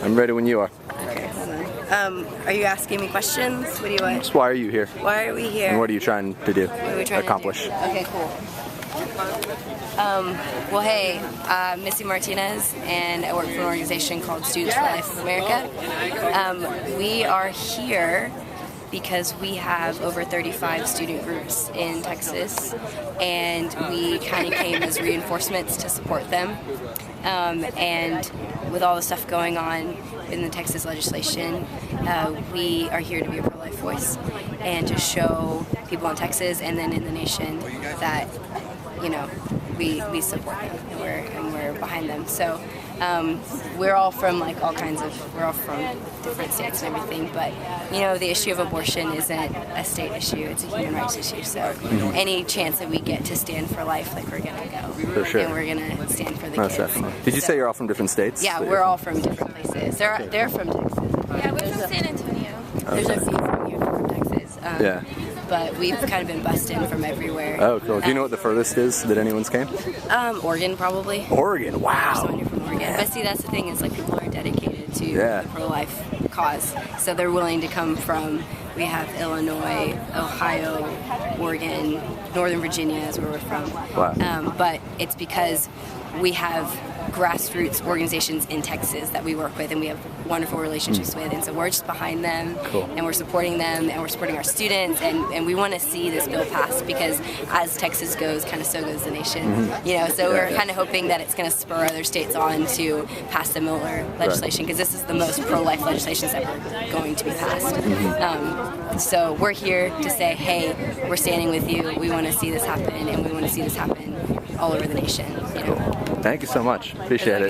I'm ready when you are. Okay, hold on. Are you asking me questions? What do you want? Just why are you here? Why are we here? And what are you trying to do? What are we trying accomplish? to do? Okay, cool. Well, hey, Missy Martinez, and I work for an organization called Students for Life of America. We are here because we have over 35 student groups in Texas, and we kind of came as reinforcements to support them. And with all the stuff going on in the Texas legislation, we are here to be a pro-life voice and to show people in Texas and then in the nation that, you know, we support them and we're behind them. So we're all from we're all from different states and everything, but you know, the issue of abortion isn't a state issue, it's a human rights issue. So any chance that we get to stand for life, like, we're gonna go. For sure. And we're gonna stand for the Most kids. definitely. Did you say you're all from different states? Yeah, we're all from different places. They're from Texas. Yeah, we're from San Antonio. There's a few from here from Texas. Yeah. But we've kind of been bussed in from everywhere. Oh, cool. Do you know what the furthest is that anyone's came? Oregon, probably. Oregon. Wow. Someone here from Oregon. But see, that's the thing, is like, people are dedicated to the pro-life cause, so they're willing to come from. We have Illinois, Ohio, Oregon, Northern Virginia is where we're from. Wow. But it's because we have grassroots organizations in Texas that we work with and we have wonderful relationships with, and so we're just behind them. Cool. And we're supporting them and we're supporting our students, and we want to see this bill passed, because as Texas goes, kind of so goes the nation. You know, so we're kind of hoping that it's going to spur other states on to pass similar legislation, because this is the most pro-life legislation that's ever going to be passed. So we're here to say, hey, we're standing with you, we want to see this happen, and we want to see this happen all over the nation. You know? Thank you so much. Appreciate it.